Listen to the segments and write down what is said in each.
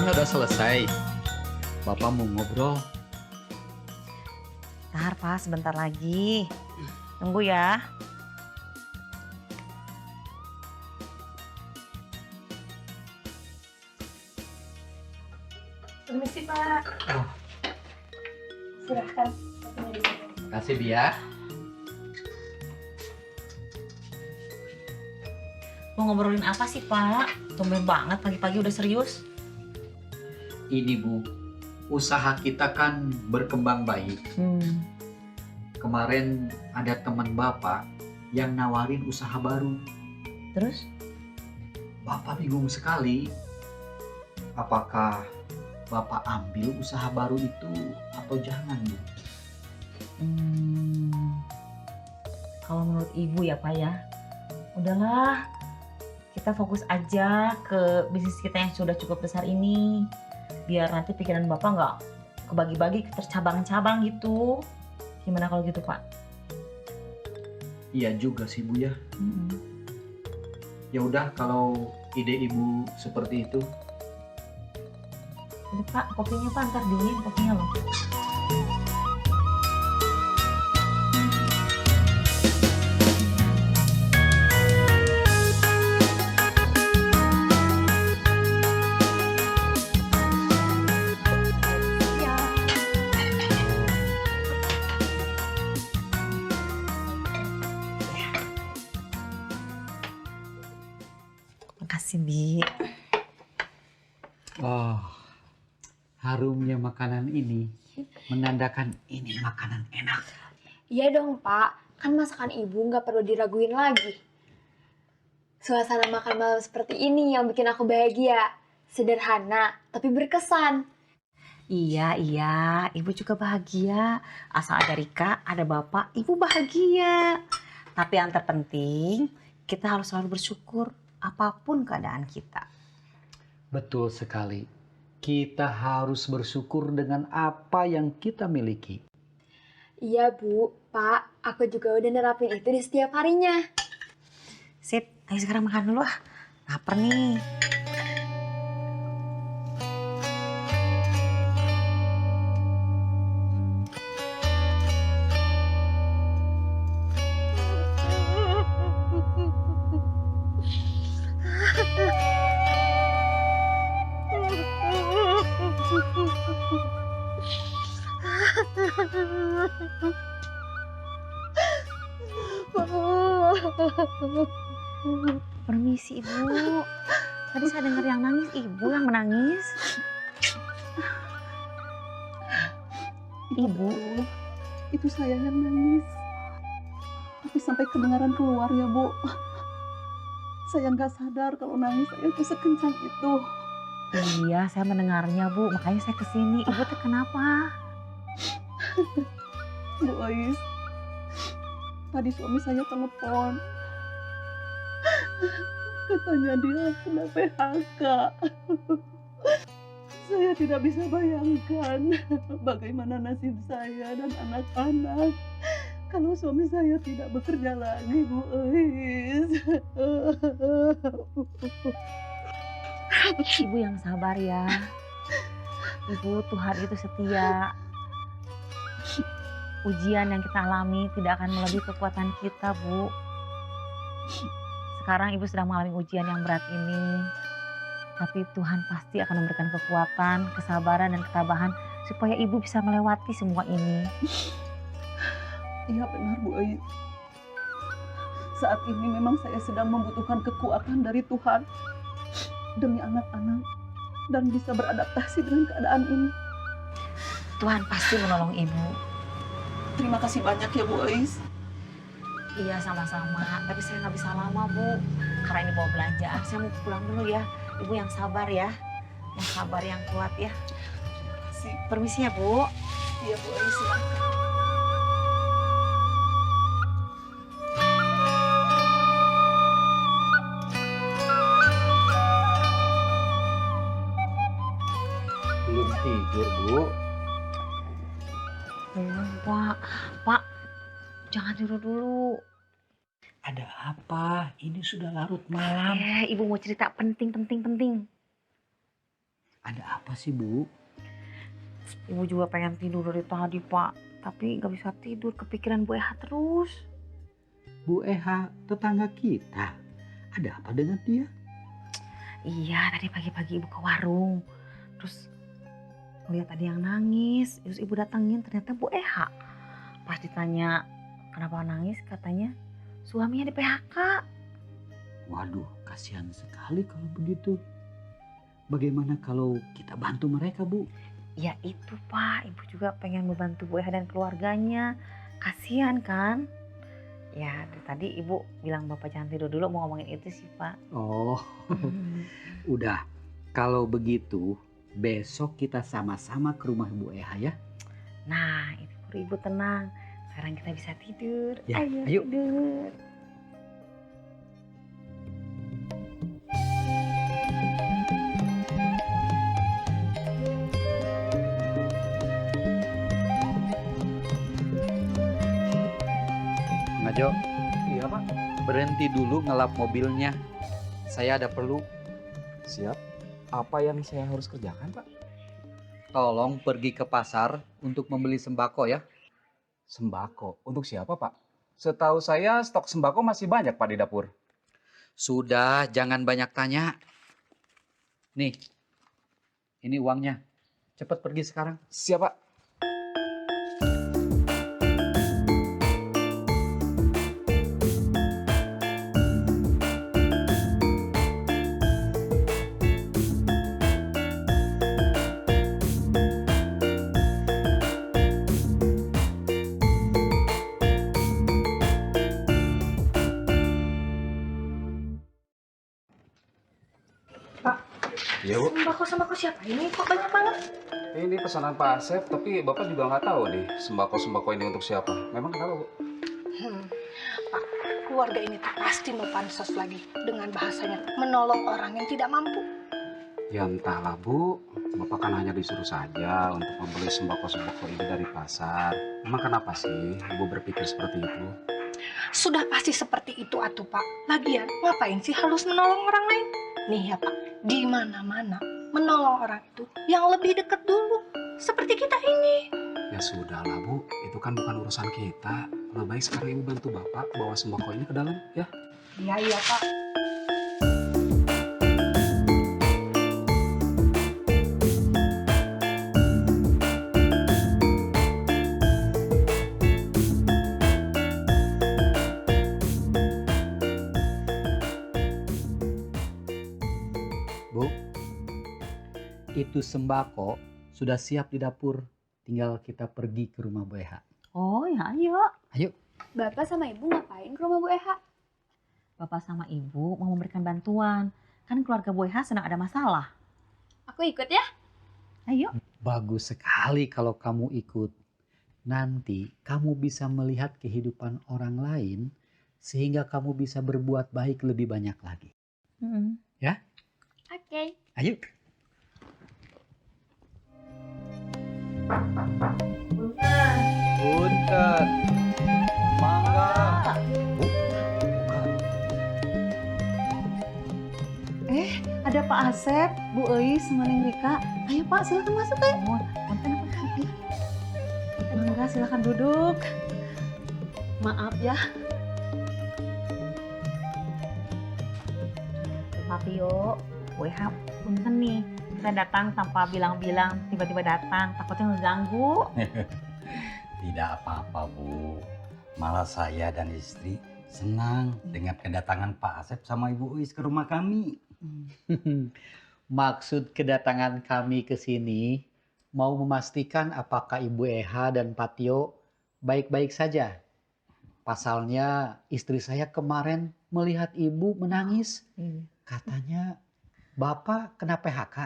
Sarapannya udah selesai. Bapak mau ngobrol. Ntar Pak, sebentar lagi. Tunggu ya. Permisi Pak. Oh, Silahkan. Kopinya di sini. kasih Bia. Mau ngobrolin apa sih Pak? Tumben banget pagi-pagi udah serius. Ini Bu, usaha kita kan berkembang baik. Kemarin ada teman Bapak yang nawarin usaha baru. Terus? Bapak bingung sekali. Apakah Bapak ambil usaha baru itu atau jangan, Bu? Kalau menurut Ibu ya Pak ya, udahlah kita fokus aja ke bisnis kita yang sudah cukup besar ini. Biar nanti pikiran Bapak nggak kebagi-bagi ke cabang-cabang gitu. Gimana kalau gitu Pak? Iya juga sih Bu ya. Ya udah kalau ide Ibu seperti itu. Ini Pak, kopinya Pak, ntar dingin kopinya loh. Makasih Bi. Oh, harumnya makanan ini menandakan ini makanan enak. Iya dong Pak, kan masakan Ibu nggak perlu diraguin lagi. Suasana makan malam seperti ini yang bikin aku bahagia. Sederhana, tapi berkesan. Iya, Ibu juga bahagia. Asal ada Rika, ada Bapak, Ibu bahagia. Tapi yang terpenting, kita harus selalu bersyukur apapun keadaan kita. Betul sekali. Kita harus bersyukur dengan apa yang kita miliki. Iya Bu, Pak, aku juga udah nerapin itu di setiap harinya. Sip, ayo sekarang makan dulu ah. Laper nih. Permisi Ibu. Tadi saya dengar yang nangis, Ibu yang menangis. Ibu, Itu saya yang nangis. Tapi sampai kedengaran keluar ya Bu. Saya nggak sadar kalau nangis saya itu sekencang itu. iya saya mendengarnya Bu, makanya saya kesini. Ibu tuh kenapa? Bu Ais, tadi suami saya telepon. Katanya dia kena PHK. Saya tidak bisa bayangkan bagaimana nasib saya dan anak-anak kalau suami saya tidak bekerja lagi, Bu Ais. Ibu yang sabar ya. Ibu, Tuhan itu setia. Ujian yang kita alami tidak akan melebihi kekuatan kita, Bu. Sekarang Ibu sedang mengalami ujian yang berat ini. Tapi Tuhan pasti akan memberikan kekuatan, kesabaran, dan ketabahan supaya Ibu bisa melewati semua ini. Iya benar Bu Ais. Saat ini memang saya sedang membutuhkan kekuatan dari Tuhan demi anak-anak dan bisa beradaptasi dengan keadaan ini. Tuhan pasti menolong Ibu. Terima kasih banyak ya Bu Ais. Iya sama-sama, tapi saya nggak bisa lama Bu. Karena ini bawa belanjaan, saya mau pulang dulu ya. Ibu yang sabar ya. Yang sabar, yang kuat ya. Permisi ya Bu. Iya Bu Ais, silakan. Belum tidur, Bu. Pak, Pak, jangan tidur dulu. Ada apa? Ini sudah larut malam. Ibu mau cerita penting. Ada apa sih, Bu? Ibu juga pengen tidur dari tadi, Pak. Tapi nggak bisa tidur, kepikiran Bu Eha terus. Bu Eha, tetangga kita. Ada apa dengan dia? Iya, tadi pagi-pagi ibu ke warung. Terus ngeliat ada yang nangis. Terus ibu datengin, ternyata Bu Eha. Pas ditanya kenapa nangis, katanya suaminya di PHK. Waduh, kasihan sekali kalau begitu. Bagaimana kalau kita bantu mereka, Bu? Ya itu, Pak. Ibu juga pengen membantu Bu Eha dan keluarganya. Kasihan kan? Ya, dari tadi ibu bilang Bapak jangan tidur dulu, mau ngomongin itu sih, Pak. Oh, udah. Kalau begitu, besok kita sama-sama ke rumah Bu Eha ya. Nah, itu baru ibu tenang. Sekarang kita bisa tidur. Ya, ayo. ayo. Tidur. Ngajo, Iya Pak. berhenti dulu ngelap mobilnya. Saya ada perlu. Siap. Apa yang saya harus kerjakan Pak? Tolong pergi ke pasar untuk membeli sembako ya. Sembako. Untuk siapa Pak? Setahu saya stok sembako masih banyak Pak di dapur. Sudah, jangan banyak tanya. Nih, ini uangnya. Cepat pergi sekarang. Siap Pak. Iya Bu. Sembako siapa ini? Kok banyak banget? Ini pesanan Pak Asep, tapi Bapak juga nggak tahu nih sembako-sembako ini untuk siapa. Memang kenapa Bu? Pak, keluarga ini tuh pasti mau pansos lagi dengan bahasanya menolong orang yang tidak mampu. Ya entahlah Bu, Bapak kan hanya disuruh saja untuk membeli sembako-sembako ini dari pasar. Emang kenapa sih Ibu berpikir seperti itu? Sudah pasti seperti itu atuh Pak. Lagian ngapain sih harus menolong orang lain? Nih ya Pak, di mana-mana menolong orang itu yang lebih dekat dulu. Seperti kita ini. Ya sudahlah Bu, itu kan bukan urusan kita. Lebih baik sekarang Ibu bantu Bapak bawa sembako ini ke dalam ya. Iya Pak. Bu, itu sembako sudah siap di dapur. Tinggal kita pergi ke rumah Bu Eha. Oh ya, ayo. Ayo. Bapak sama Ibu ngapain ke rumah Bu Eha? Bapak sama Ibu mau memberikan bantuan. Kan keluarga Bu Eha sedang ada masalah. Aku ikut ya. Ayo. Bagus sekali kalau kamu ikut. Nanti kamu bisa melihat kehidupan orang lain sehingga kamu bisa berbuat baik lebih banyak lagi. Oke. Ayo. Punten. Mangga. Bu, bukan. Ada Pak Asep, Bu Eis, sama Neng Rika. Ayo Pak, silakan masuk ya. Oh, punten apa? Mangga, silakan duduk. Maaf ya. Tapi yuk, Bu Eha, punten nih. Saya datang tanpa bilang-bilang, tiba-tiba datang. Takutnya ngeganggu. Tidak apa-apa Bu, malah saya dan istri senang dengan kedatangan Pak Asep sama Ibu Uis ke rumah kami. Maksud kedatangan kami ke sini mau memastikan apakah Ibu Eha dan Pak Tio baik-baik saja. Pasalnya istri saya kemarin melihat Ibu menangis. Katanya Bapak kena PHK.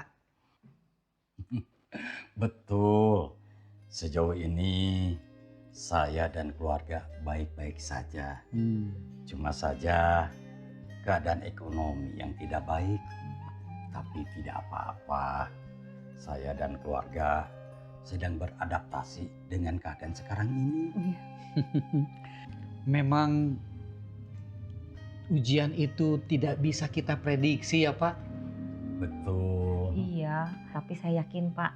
Betul, sejauh ini saya dan keluarga baik-baik saja. Cuma saja keadaan ekonomi yang tidak baik. Tapi tidak apa-apa, saya dan keluarga sedang beradaptasi dengan keadaan sekarang ini. Memang ujian itu tidak bisa kita prediksi ya Pak. Betul. Iya, tapi saya yakin Pak,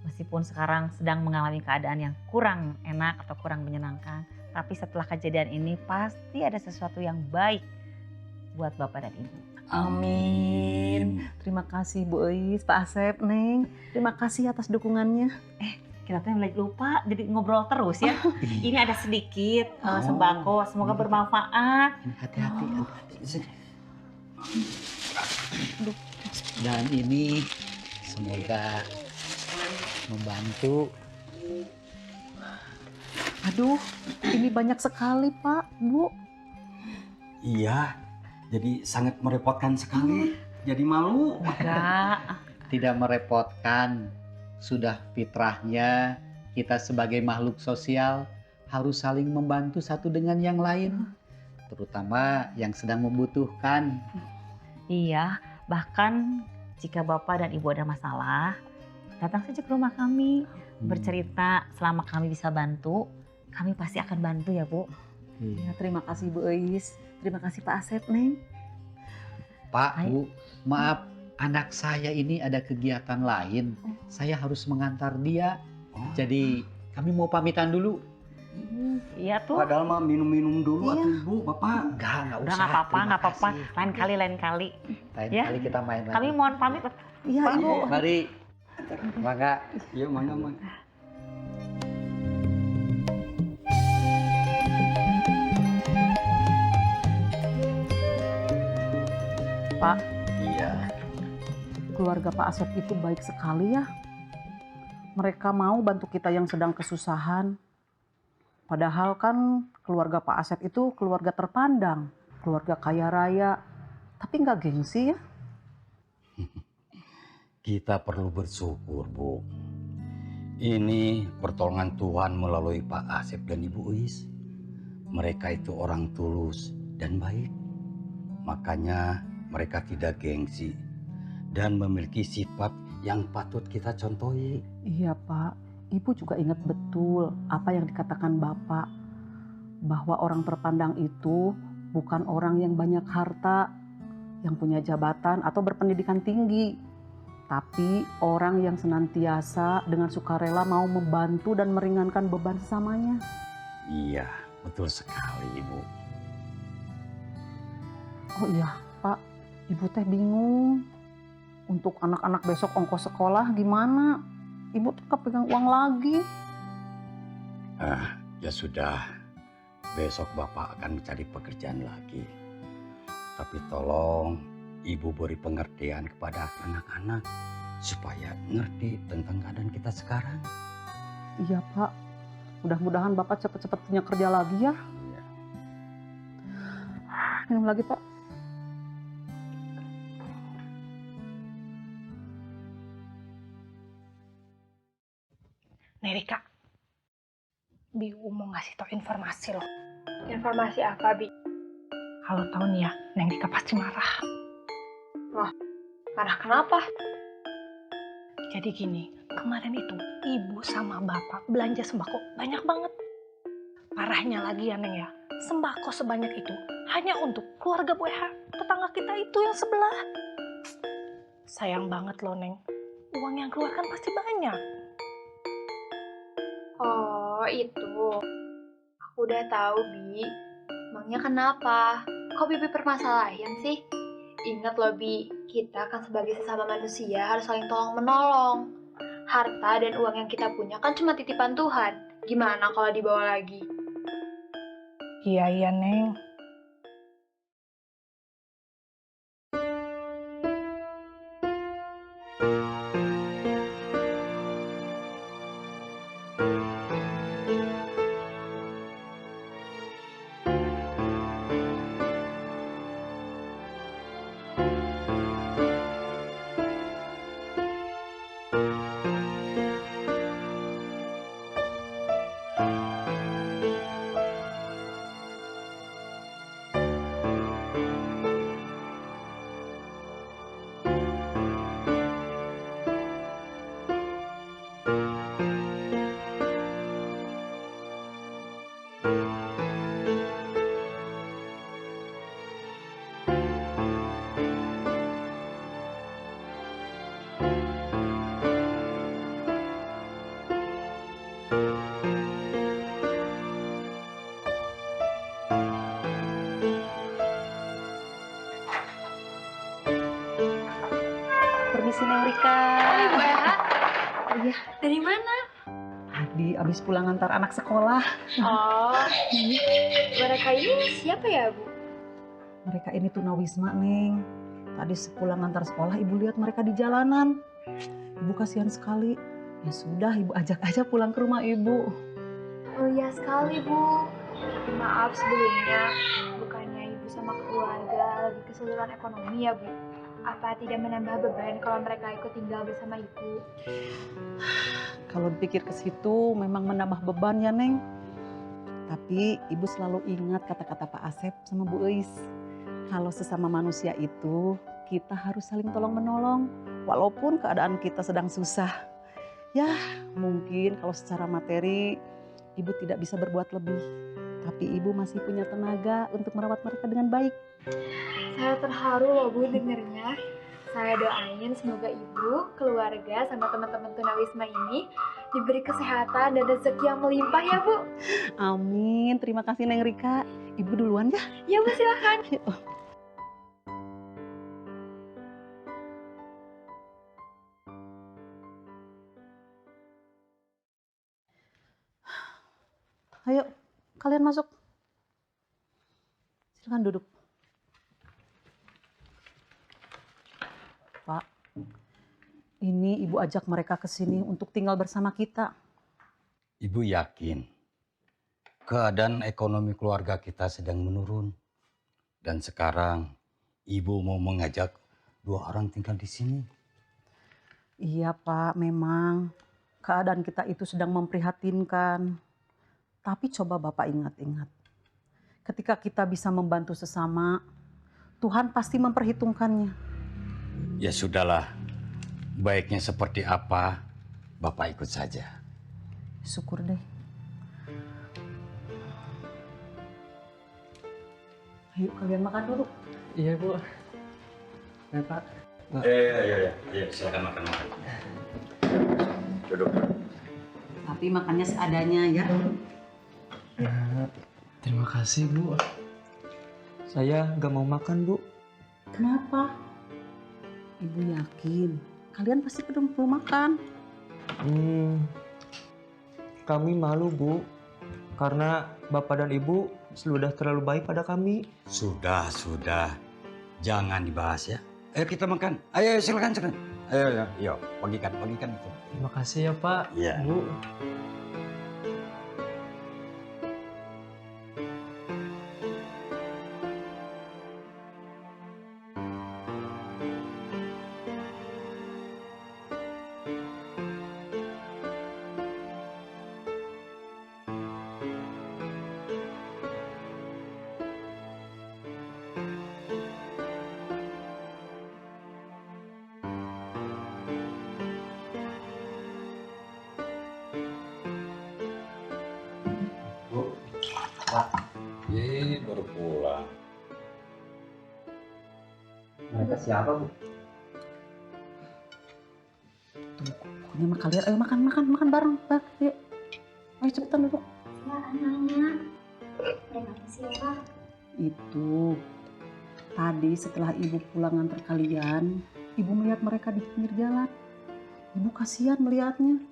meskipun sekarang sedang mengalami keadaan yang kurang enak atau kurang menyenangkan, tapi setelah kejadian ini pasti ada sesuatu yang baik buat Bapak dan Ibu. Amin. Terima kasih Bu Eis, Pak Asep, Neng. Terima kasih atas dukungannya. Kita tuh lagi lupa, jadi ngobrol terus ya. Ini ada sedikit sembako, semoga bermanfaat. Ini hati-hati. Dan ini semoga membantu. Aduh, ini banyak sekali Pak, Bu. Iya, jadi sangat merepotkan sekali. Jadi malu. Enggak. Tidak merepotkan. Sudah fitrahnya kita sebagai makhluk sosial harus saling membantu satu dengan yang lain, terutama yang sedang membutuhkan. Iya, bahkan jika Bapak dan Ibu ada masalah, datang saja ke rumah kami, bercerita. Selama kami bisa bantu, kami pasti akan bantu ya Bu. Ya, terima kasih Bu Eis. Terima kasih Pak Asep, Neng. Pak, Hai. Bu, maaf, anak saya ini ada kegiatan lain. Saya harus mengantar dia. Jadi kami mau pamitan dulu. Iya tuh. Padahal mah minum-minum dulu Iya. atuh Ibu, Bapak. Enggak Udah usah. nggak apa-apa, Terima nggak apa-apa. kasih. Lain kali. Lain Ya. kali kita main lagi. Kami mohon pamit. Iya, Ibu. Mari. Mangga. Iya, mana. Pak, Iya. keluarga Pak Asep itu baik sekali ya. Mereka mau bantu kita yang sedang kesusahan. Padahal kan keluarga Pak Asep itu keluarga terpandang, keluarga kaya raya. Tapi nggak gengsi ya. Kita perlu bersyukur, Bu. Ini pertolongan Tuhan melalui Pak Asep dan Ibu Uis. Mereka itu orang tulus dan baik. Makanya mereka tidak gengsi dan memiliki sifat yang patut kita contohi. Iya Pak, Ibu juga ingat betul apa yang dikatakan Bapak. Bahwa orang terpandang itu bukan orang yang banyak harta, yang punya jabatan atau berpendidikan tinggi. Tapi orang yang senantiasa dengan sukarela mau membantu dan meringankan beban sesamanya. Iya, betul sekali, Ibu. Oh iya Pak, Ibu teh bingung. Untuk anak-anak besok ongkos sekolah gimana? Ibu tuh kepegang uang lagi. Ya sudah, besok Bapak akan mencari pekerjaan lagi. Tapi tolong Ibu beri pengertian kepada anak-anak supaya ngerti tentang keadaan kita sekarang. Iya Pak, mudah-mudahan Bapak cepat-cepat punya kerja lagi ya. Iya. Minum lagi Pak. Nih Rika, Biu mau ngasih tau informasi loh. Informasi apa, Bi? Kalau tahu nih ya, Neng Rika pasti marah. Marah kenapa? Jadi gini, kemarin itu ibu sama bapak belanja sembako banyak banget. Parahnya lagi ya Neng ya, sembako sebanyak itu hanya untuk keluarga Bu Eha, tetangga kita itu yang sebelah. Sayang banget loh Neng, uang yang keluar kan pasti banyak. Oh, itu. Aku udah tahu, Bi. Emangnya kenapa? Kok Bibi permasalahin sih? Ingat loh, Bi, kita kan sebagai sesama manusia harus saling tolong-menolong. Harta dan uang yang kita punya kan cuma titipan Tuhan. Gimana kalau dibawa lagi? Iya Neng. Neng Rika. Ibu Eha, Iya, dari mana? tadi abis pulang antar anak sekolah. Oh, mereka ini siapa ya, Bu? Mereka ini tunawisma, Neng. Tadi sepulang antar sekolah, ibu lihat mereka di jalanan. Ibu kasihan sekali. Ya sudah, ibu ajak aja pulang ke rumah ibu. Oh iya sekali, Bu. Maaf sebelumnya, bukannya Ibu sama keluarga lagi kesulitan ekonomi ya, Bu? Apa tidak menambah beban kalau mereka ikut tinggal bersama Ibu? Kalau dipikir ke situ, memang menambah beban ya, Neng. Tapi ibu selalu ingat kata-kata Pak Asep sama Bu Eis. Kalau sesama manusia itu, kita harus saling tolong-menolong. Walaupun keadaan kita sedang susah. Ya, mungkin kalau secara materi, ibu tidak bisa berbuat lebih. Tapi ibu masih punya tenaga untuk merawat mereka dengan baik. Saya terharu loh, Bu, dengernya. Saya doain semoga Ibu, keluarga, sama teman-teman tunawisma ini diberi kesehatan dan rezeki yang melimpah ya, Bu. Amin. Terima kasih, Neng Rika. Ibu duluan ya. Ya, Bu, silakan. Ayo, kalian masuk. Silakan duduk. Pak, ini ibu ajak mereka ke sini untuk tinggal bersama kita. Ibu yakin keadaan ekonomi keluarga kita sedang menurun. Dan sekarang ibu mau mengajak 2 orang tinggal di sini. Iya Pak, memang keadaan kita itu sedang memprihatinkan. Tapi coba Bapak ingat-ingat. Ketika kita bisa membantu sesama, Tuhan pasti memperhitungkannya. Ya sudahlah, baiknya seperti apa, Bapak ikut saja. Syukur deh. Ayo kalian makan dulu. Iya, Bu. Ya, Pak. Ayo, silakan makan. Duduk. Tapi makannya seadanya ya. Terima kasih, Bu. Saya nggak mau makan, Bu. Kenapa? Ibu yakin kalian pasti belum makan. Kami malu, Bu. Karena Bapak dan Ibu sudah terlalu baik pada kami. Sudah. Jangan dibahas ya. Ayo kita makan. Ayo silakan. Ayo, bagikan itu. Terima kasih ya, Pak. Iya. Bu. Baru pulang. Mereka siapa, Bu? Pokoknya sama kalian, ayo makan bareng. Ayo. Ayo cepetan duduk. Ya, anaknya. Terima kasih ya, Pak. Itu tadi setelah ibu pulang antar kalian, ibu melihat mereka di pinggir jalan. Ibu kasihan melihatnya.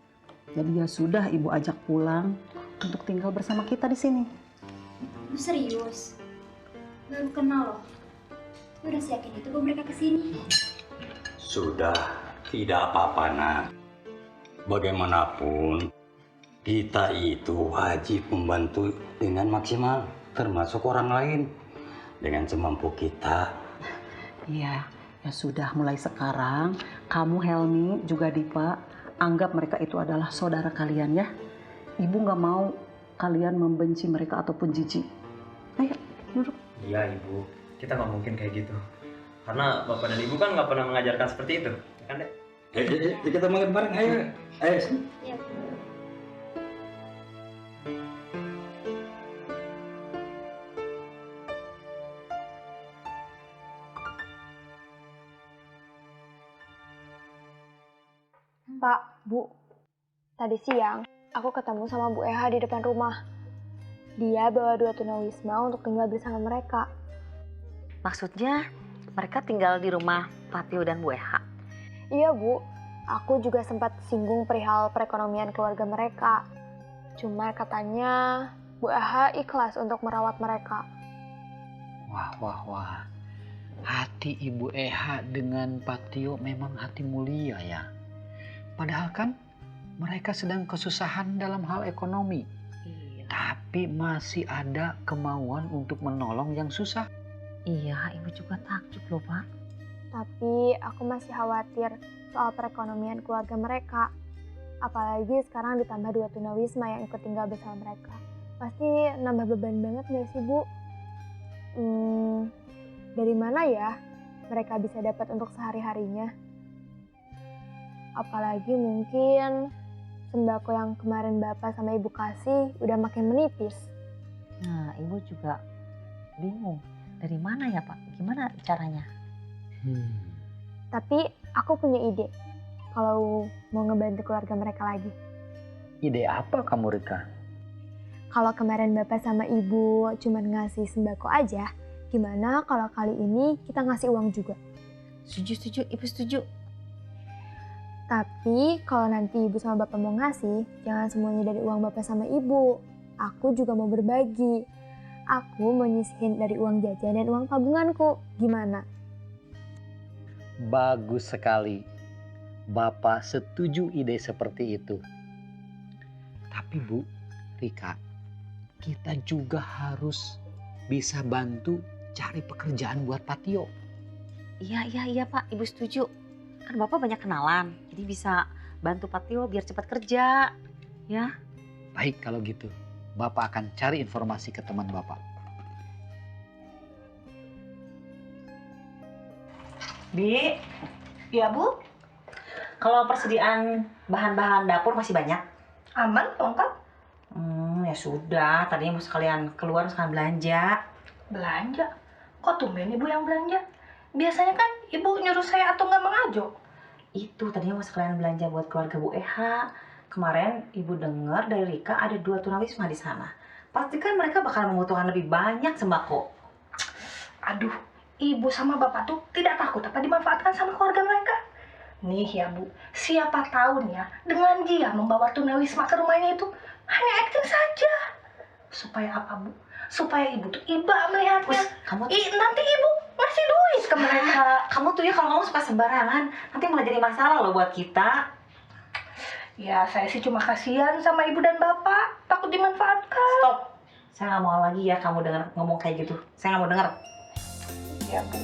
Jadi ya sudah ibu ajak pulang untuk tinggal bersama kita di sini. Lu serius? Baru kenal loh. Lu udah yakin itu bawa mereka kesini? Sudah, tidak apa-apa, Nak. Bagaimanapun, kita itu wajib membantu dengan maksimal, termasuk orang lain. Dengan semampu kita. Iya, ya sudah mulai sekarang kamu Helmi juga Dipa anggap mereka itu adalah saudara kalian ya. Ibu nggak mau kalian membenci mereka ataupun jijik. Ayo duduk. Iya Ibu, kita nggak mungkin kayak gitu. Karena Bapak dan Ibu kan nggak pernah mengajarkan seperti itu, ya kan Dek? Kita makan bareng, ayo. Iya. Pak, Bu, tadi siang aku ketemu sama Bu Eha di depan rumah. Dia bawa 2 tunawisma untuk tinggal bersama mereka. Maksudnya mereka tinggal di rumah Pak Tio dan Bu Eha? Iya Bu, aku juga sempat singgung perihal perekonomian keluarga mereka. Cuma katanya Bu Aha ikhlas untuk merawat mereka. Wah. Hati Ibu Eha dengan Patio memang hati mulia ya. Padahal kan mereka sedang kesusahan dalam hal ekonomi. Iya. Tapi masih ada kemauan untuk menolong yang susah. Iya, ibu juga takjub loh, Pak. Tapi aku masih khawatir soal perekonomian keluarga mereka. Apalagi sekarang ditambah 2 tunawisma yang ikut tinggal bersama mereka. Pasti nambah beban banget gak sih Bu? Dari mana ya mereka bisa dapat untuk sehari-harinya? Apalagi mungkin sembako yang kemarin Bapak sama Ibu kasih udah makin menipis. Nah, ibu juga bingung. Dari mana ya, Pak? Gimana caranya? Tapi aku punya ide kalau mau ngebantu keluarga mereka lagi. Ide apa kamu, Rika? Kalau kemarin Bapak sama Ibu cuma ngasih sembako aja, gimana kalau kali ini kita ngasih uang juga? Setuju, ibu setuju. Tapi kalau nanti Ibu sama Bapak mau ngasih, jangan semuanya dari uang Bapak sama Ibu. Aku juga mau berbagi. Aku mau nyisihin dari uang jajan dan uang tabunganku. Gimana? Bagus sekali. Bapak setuju ide seperti itu. Tapi Bu, Rika, kita juga harus bisa bantu cari pekerjaan buat Patio. Iya, Pak. Ibu setuju. Kan Bapak banyak kenalan. Jadi bisa bantu Patio biar cepat kerja. Ya. Baik kalau gitu. Bapak akan cari informasi ke teman Bapak. Bi, Ya Bu, kalau persediaan bahan-bahan dapur masih banyak? aman dong Kak? Ya sudah. Tadinya mau sekalian keluar sekalian belanja. Belanja? Kok tumben Ibu yang belanja? Biasanya kan Ibu nyuruh saya atau nggak mengajo. Itu tadinya mau sekalian belanja buat keluarga Bu Eha. Kemarin Ibu dengar dari Rika ada 2 tunawisma di sana. Pasti kan mereka bakal membutuhkan lebih banyak sembako. Aduh, Ibu sama Bapak tuh tidak takut apa dimanfaatkan sama keluarga mereka? Nih ya Bu, siapa tahu nih ya, dengan dia membawa tunawisma ke rumahnya itu hanya acting saja. Supaya apa Bu? Supaya Ibu tuh iba melihatnya. Kamu Nanti Ibu ngasih duit ke mereka. Kamu tuh ya kalau ngomong suka sembarangan, nanti malah jadi masalah loh buat kita. Ya, saya sih cuma kasihan sama Ibu dan Bapak, takut dimanfaatkan. Stop. Saya nggak mau lagi ya kamu dengar ngomong kayak gitu. Saya nggak mau dengar. Ya Bu.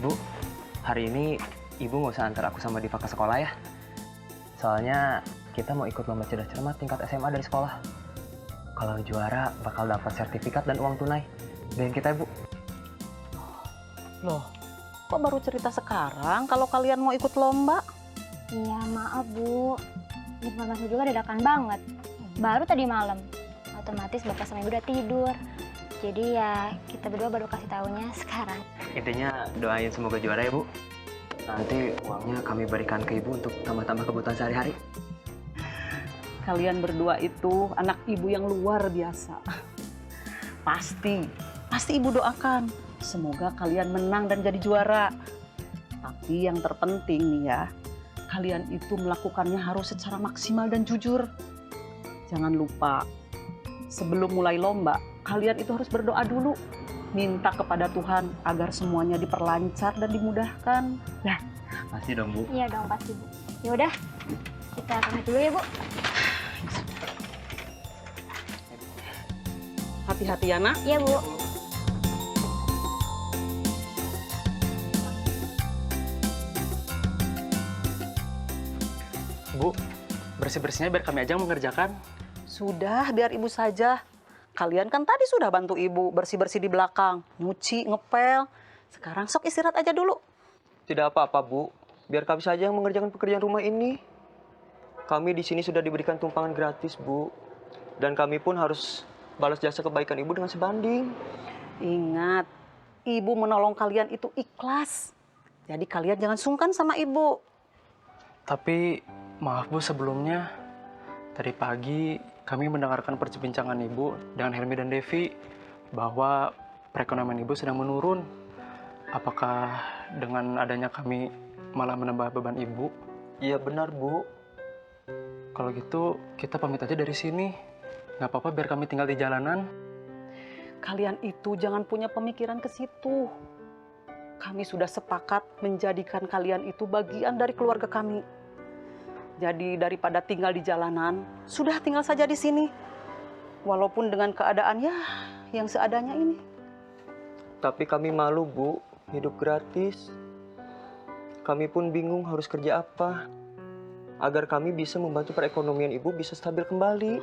Bu, hari ini Ibu nggak usah antar aku sama Diva ke sekolah ya. Soalnya kita mau ikut lomba cerdas cermat tingkat SMA dari sekolah. Kalau juara bakal dapat sertifikat dan uang tunai. Doain kita ya, Bu. Loh, kok baru cerita sekarang kalau kalian mau ikut lomba? Iya, maaf Bu. Informasi juga dadakan banget. Baru tadi malam. Otomatis Bapak sama Ibu udah tidur. Jadi ya kita berdua baru kasih taunya sekarang. Intinya doain semoga juara ya, Bu. Nanti uangnya kami berikan ke Ibu untuk tambah-tambah kebutuhan sehari-hari. Kalian berdua itu anak ibu yang luar biasa. Pasti Ibu doakan. Semoga kalian menang dan jadi juara. Tapi yang terpenting nih ya, kalian itu melakukannya harus secara maksimal dan jujur. Jangan lupa, sebelum mulai lomba, kalian itu harus berdoa dulu. Minta kepada Tuhan agar semuanya diperlancar dan dimudahkan. Ya, Pasti dong, Bu. Iya dong pasti Bu. Yaudah, kita pamit dulu ya Bu. hati-hati ya nak. Iya Bu. Bu, bersih-bersihnya biar kami aja yang mengerjakan. Sudah, biar ibu saja. Kalian kan tadi sudah bantu ibu bersih-bersih di belakang, nyuci, ngepel. Sekarang sok istirahat aja dulu. Tidak apa-apa, Bu. Biar kami saja yang mengerjakan pekerjaan rumah ini. Kami di sini sudah diberikan tumpangan gratis, Bu. Dan kami pun harus balas jasa kebaikan ibu dengan sebanding. Ingat, ibu menolong kalian itu ikhlas. Jadi kalian jangan sungkan sama ibu. Tapi Maaf Bu sebelumnya. Tadi pagi kami mendengarkan perbincangan Ibu dengan Helmi dan Devi bahwa perekonomian Ibu sedang menurun. Apakah dengan adanya kami malah menambah beban Ibu? Iya benar Bu. Kalau gitu kita pamit aja dari sini. Nggak apa-apa biar kami tinggal di jalanan. Kalian itu jangan punya pemikiran ke situ. Kami sudah sepakat menjadikan kalian itu bagian dari keluarga kami. Jadi daripada tinggal di jalanan, sudah tinggal saja di sini. Walaupun dengan keadaan ya yang seadanya ini. Tapi kami malu Bu, hidup gratis. Kami pun bingung harus kerja apa. Agar kami bisa membantu perekonomian Ibu bisa stabil kembali.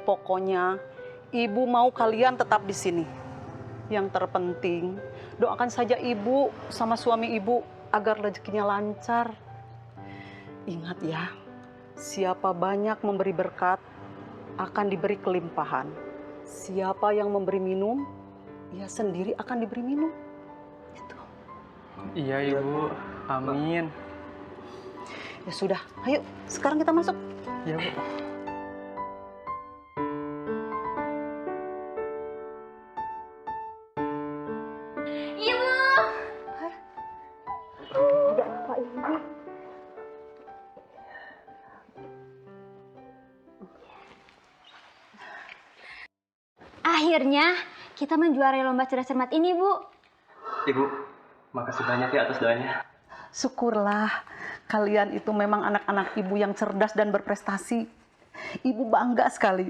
Pokoknya Ibu mau kalian tetap di sini. Yang terpenting, doakan saja Ibu sama suami Ibu agar rezekinya lancar. Ingat ya, siapa banyak memberi berkat, akan diberi kelimpahan. Siapa yang memberi minum, ia sendiri akan diberi minum. Itu. Iya Ibu, amin. Ya sudah, ayo sekarang kita masuk. Iya Bu. Ada apa ini? Akhirnya kita menjuarai lomba cerdas cermat ini, Bu. Ibu, makasih banyak ya atas doanya. Syukurlah, kalian itu memang anak-anak ibu yang cerdas dan berprestasi. Ibu bangga sekali.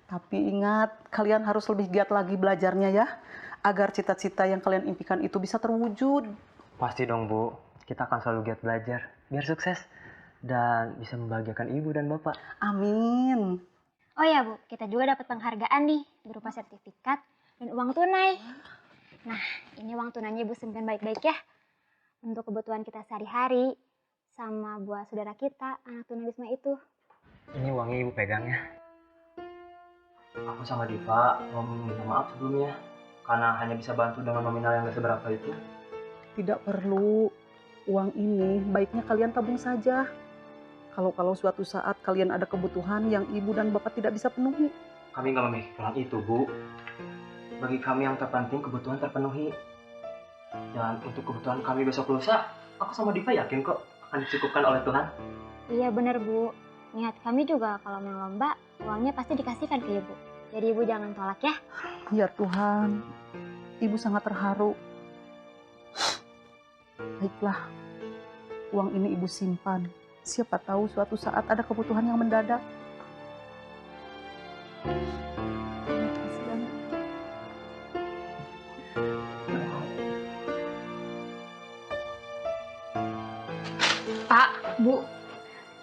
Tapi ingat, kalian harus lebih giat lagi belajarnya ya, agar cita-cita yang kalian impikan itu bisa terwujud. Pasti dong Bu, kita akan selalu giat belajar biar sukses dan bisa membahagiakan Ibu dan Bapak. Amin. Oh ya, Bu, kita juga dapat penghargaan nih berupa sertifikat dan uang tunai. Nah, ini uang tunainya Ibu simpan baik-baik ya. Untuk kebutuhan kita sehari-hari sama buat saudara kita, anak tunawisma itu. Ini uangnya Ibu pegang ya. Aku sama Diva mau minta maaf sebelumnya karena hanya bisa bantu dengan nominal yang gak seberapa itu. Tidak perlu. Uang ini baiknya kalian tabung saja. Kalau suatu saat kalian ada kebutuhan yang ibu dan bapak tidak bisa penuhi. Kami gak memikirkan itu Bu. Bagi kami yang terpenting kebutuhan terpenuhi. Dan untuk kebutuhan kami besok lusa, aku sama Diva yakin kok akan dicukupkan oleh Tuhan. Iya bener, Bu. Niat kami juga kalau main lomba, uangnya pasti dikasihkan ke Ibu. Jadi Ibu jangan tolak ya. Ya Tuhan, Ibu sangat terharu. Baiklah, uang ini Ibu simpan. Siapa tahu suatu saat ada kebutuhan yang mendadak. Pak, Bu,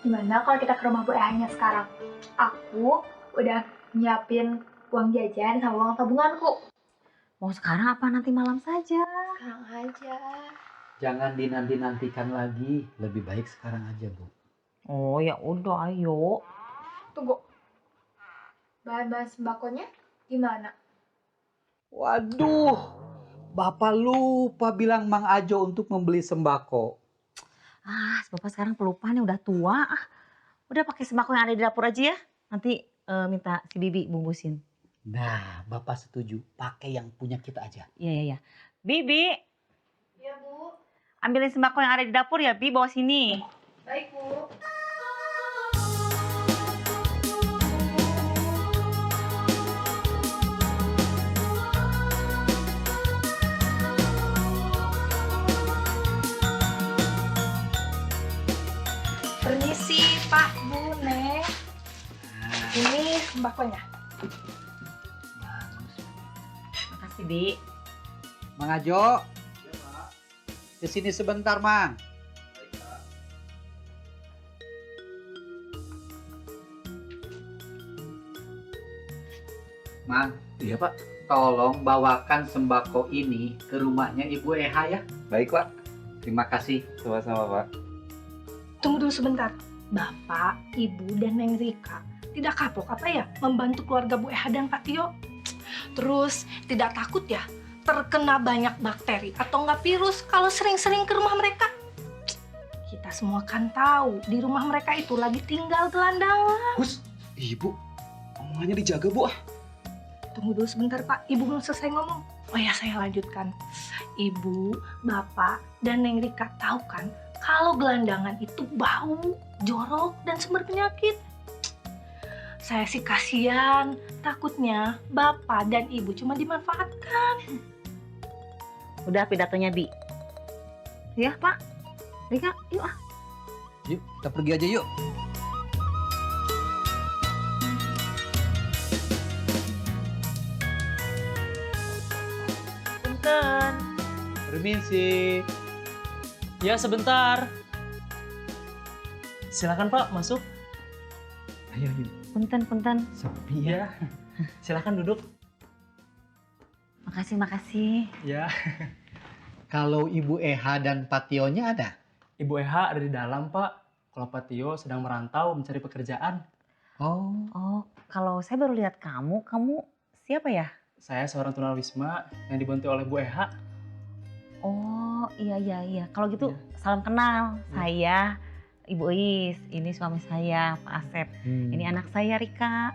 gimana kalau kita ke rumah Bu Ehanya sekarang? Aku udah nyiapin uang jajan sama uang tabunganku. Mau sekarang apa nanti malam saja? Sekarang aja. Jangan dinanti-nantikan lagi, lebih baik sekarang aja, Bu. Oh ya udah, ayo. Tunggu. Bahan-bahan sembakonya gimana? Waduh, Bapak lupa bilang Mang Ajo untuk membeli sembako. Ah, Bapak sekarang pelupaan udah tua. Ah, udah pakai sembako yang ada di dapur aja ya. Nanti minta si Bibi bungkusin. Nah, Bapak setuju, pakai yang punya kita aja. Iya. Bibi, Iya, Bu. ambilin sembako yang ada di dapur ya, Bi, bawa sini. Baik, Bu. Permisi, Pak, Bu, Nek. Ini sembakonya. Makasih, Bi. Mang Ajo, kesini sebentar, Mang. Mang, Iya Pak. tolong bawakan sembako ini ke rumahnya Ibu Eha ya. Baik Pak. Terima kasih. Sama-sama Pak. Tunggu dulu sebentar. Bapak, Ibu, dan Neng Rika tidak kapok apa ya membantu keluarga Bu Eha dan Pak Tio? Terus tidak takut ya terkena banyak bakteri atau enggak virus kalau sering-sering ke rumah mereka? Kita semua kan tahu di rumah mereka itu lagi tinggal gelandangan. Hus, Ibu, omongannya dijaga, Bu. Tunggu dulu sebentar, Pak. Ibu belum selesai ngomong. Oh ya, saya lanjutkan. Ibu, Bapak, dan Neng Rika tahu kan kalau gelandangan itu bau, jorok, dan sumber penyakit. Saya sih kasihan, takutnya Bapak dan Ibu cuma dimanfaatkan. Udah pidatonya, Bi. Ya, Pak. Rika, yuk ah. Yuk, kita pergi aja yuk. Punten. Permisi. Ya, sebentar. Silakan Pak, masuk. Ayo, ayo. Punten. Sepi ya. Ya. Silakan duduk. Makasih. Ya. Kalau Ibu Eha dan Pationya ada? Ibu Eha ada di dalam, Pak. Kalau Pak Tio sedang merantau mencari pekerjaan. Oh, kalau saya baru lihat kamu siapa ya? Saya seorang tunawisma yang dibantu oleh Bu Eha. Oh, iya. Kalau gitu Iya. salam kenal. Iya. Saya Ibu Is, ini suami saya, Pak Asep. Ini anak saya, Rika.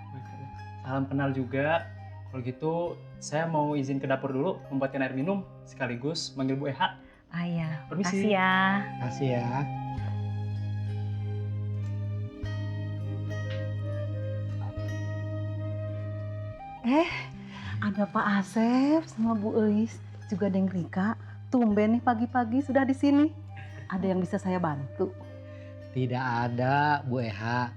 Salam kenal juga. Kalau gitu, saya mau izin ke dapur dulu membuatkan air minum sekaligus manggil Bu Eha. Ah ya, Permisi. makasih ya. Kasih ya. Ada Pak Asep sama Bu Eis, juga Deng Rika. Tumben nih pagi-pagi sudah di sini. Ada yang bisa saya bantu? Tidak ada, Bu Eha.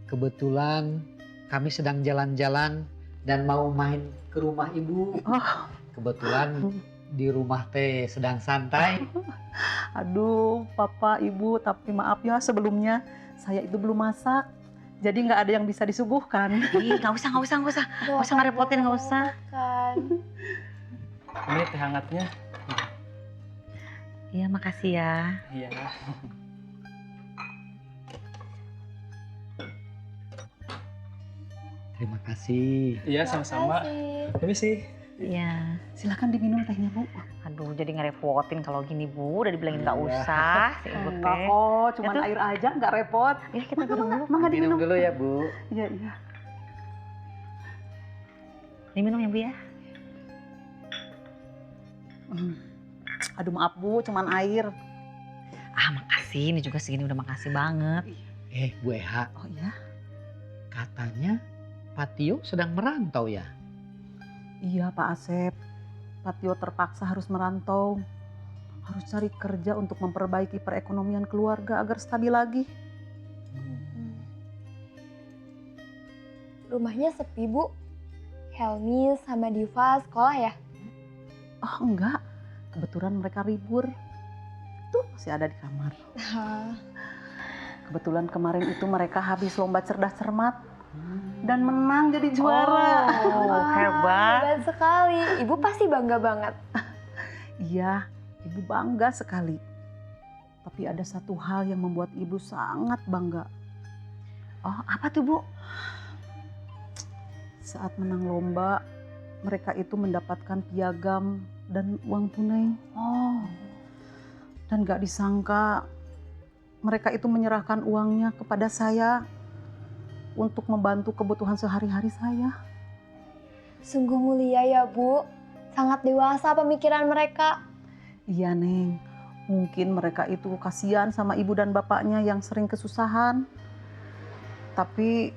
Kebetulan kami sedang jalan-jalan dan mau main ke rumah Ibu. Oh. Kebetulan di rumah teh sedang santai. Aduh, Papa, Ibu, tapi maaf ya sebelumnya saya itu belum masak. Jadi nggak ada yang bisa disuguhkan. Ih, nggak usah. Nggak usah ngerepotin, nggak usah. Ini teh hangatnya. Iya, makasih ya. Iya. Terima kasih. Iya, sama-sama. Permisi. Iya. Silakan diminum tehnya, Bu. Aduh, jadi ngerepotin kalau gini, Bu. Udah dibilangin nggak Iya. usah. Si Ibu Enggak teh. kok, cuma Ya tuh. air aja, nggak repot. Ya, kita duduk dulu. Mangga diminum. dulu ya, Bu. Iya. Diminum ya, Bu ya. Aduh maaf Bu, cuman air. Ah, makasih. Ini juga segini udah makasih banget. Bu Eha, Oh iya? katanya Patio sedang merantau ya? Iya Pak Asep. Pak Tio terpaksa harus merantau. Harus cari kerja untuk memperbaiki perekonomian keluarga agar stabil lagi. Rumahnya sepi, Bu. Helmi sama Diva sekolah ya? Oh enggak, kebetulan mereka libur. Tuh masih ada di kamar. Kebetulan kemarin itu mereka habis lomba cerdas cermat. Dan menang jadi juara. Oh, hebat. Hebat sekali. Ibu pasti bangga banget. Iya, Ibu bangga sekali. Tapi ada satu hal yang membuat Ibu sangat bangga. Oh, apa tuh, Bu? Saat menang lomba, mereka itu mendapatkan piagam dan uang tunai. Oh, Dan gak disangka mereka itu menyerahkan uangnya kepada saya untuk membantu kebutuhan sehari-hari saya. Sungguh mulia ya, Bu. Sangat dewasa pemikiran mereka. Iya, Neng. Mungkin mereka itu kasihan sama ibu dan bapaknya yang sering kesusahan. Tapi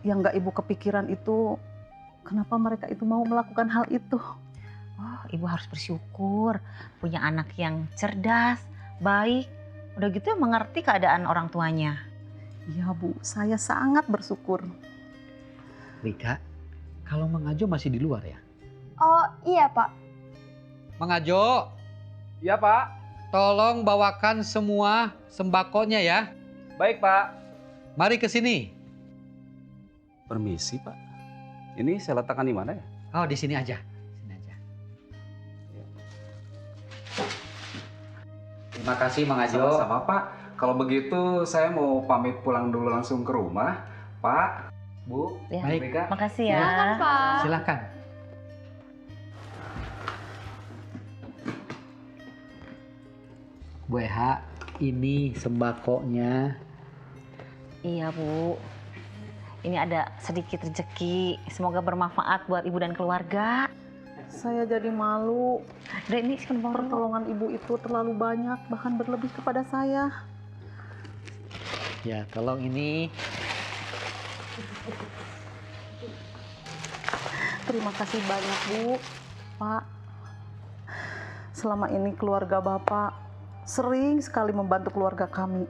yang gak ibu kepikiran itu, kenapa mereka itu mau melakukan hal itu. oh, Ibu harus bersyukur punya anak yang cerdas, baik. Udah gitu mengerti keadaan orang tuanya. Iya, Bu. Saya sangat bersyukur. Rika, kalau Mang Ajo masih di luar ya? Oh iya, Pak. Mang Ajo, Iya, Pak. tolong bawakan semua sembakonya ya. Baik, Pak. Mari ke sini. Permisi, Pak. Ini saya letakkan di mana ya? Oh, di sini aja. Sini aja. Terima kasih Mang Ajo. Sama-sama, Pak. Kalau begitu saya mau pamit pulang dulu langsung ke rumah. Pak, Bu, Ya. Baik. Rika. Makasih ya. Silakan, Pak. Silakan. Bu Eha, Ini sembakonya. Iya Bu, ini ada sedikit rezeki. Semoga bermanfaat buat ibu dan keluarga. Saya jadi malu. Dan ini Pertolongan ibu itu terlalu banyak, bahkan berlebih kepada saya. Ya, tolong ini. Terima kasih banyak Bu, Pak. Selama ini keluarga Bapak sering sekali membantu keluarga kami,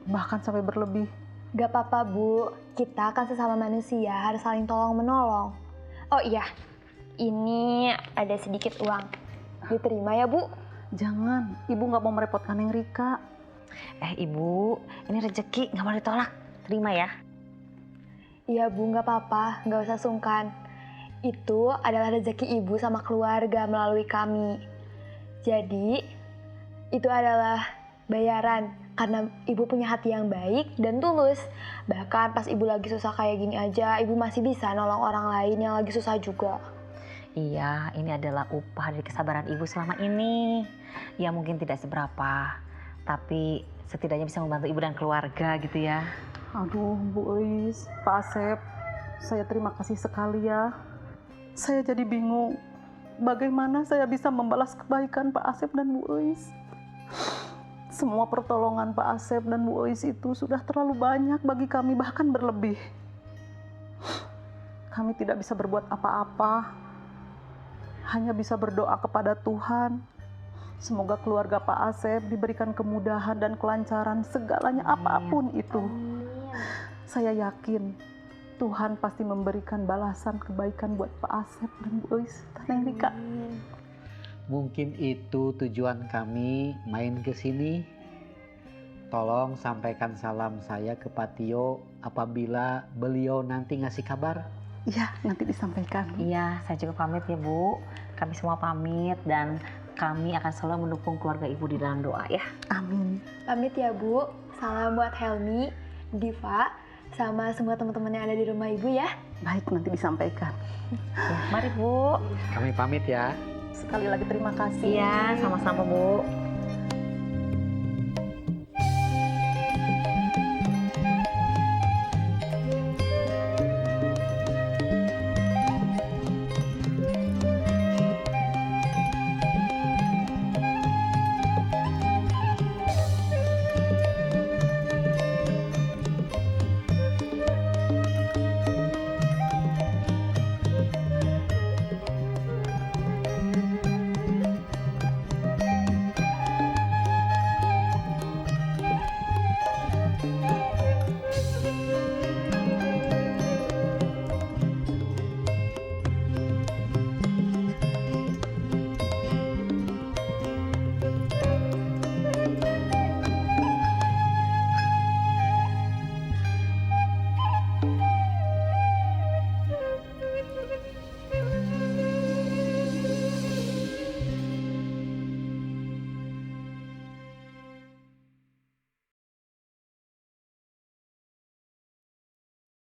bahkan sampai berlebih. Gak apa-apa Bu, kita kan sesama manusia harus saling tolong menolong. Oh iya, ini ada sedikit uang. Diterima ya Bu? Jangan, Ibu nggak mau merepotkan Neng Rika. Ibu, ini rezeki nggak boleh ditolak. Terima ya. Iya Bu, gak apa-apa, gak usah sungkan. Itu adalah rezeki Ibu sama keluarga melalui kami. Jadi, itu adalah bayaran karena Ibu punya hati yang baik dan tulus. Bahkan pas Ibu lagi susah kayak gini aja, Ibu masih bisa nolong orang lain yang lagi susah juga. Iya, ini adalah upah dari kesabaran ibu selama ini. Ya mungkin tidak seberapa, tapi setidaknya bisa membantu ibu dan keluarga gitu ya. Aduh, Bu Eis, Pak Asep, saya terima kasih sekali ya. Saya jadi bingung, bagaimana saya bisa membalas kebaikan Pak Asep dan Bu Eis. Semua pertolongan Pak Asep dan Bu Eis itu sudah terlalu banyak bagi kami, bahkan berlebih. Kami tidak bisa berbuat apa-apa, hanya bisa berdoa kepada Tuhan. Semoga keluarga Pak Asep diberikan kemudahan dan kelancaran segalanya apapun itu. Saya yakin Tuhan pasti memberikan balasan kebaikan buat Pak Asep dan Bu Eis dan Neng Rika. Mungkin itu tujuan kami main ke sini. Tolong sampaikan salam saya ke Pak Tio apabila beliau nanti ngasih kabar. Iya, nanti disampaikan. Iya, saya juga pamit ya Bu. Kami semua pamit dan kami akan selalu mendukung keluarga ibu di dalam doa ya. Amin. Pamit ya Bu. Salam buat Helmi, Diva, sama semua teman-teman yang ada di rumah Ibu ya. Baik, nanti disampaikan. Ya, mari Bu. Kami pamit ya. Sekali lagi terima kasih. Iya, sama-sama Bu.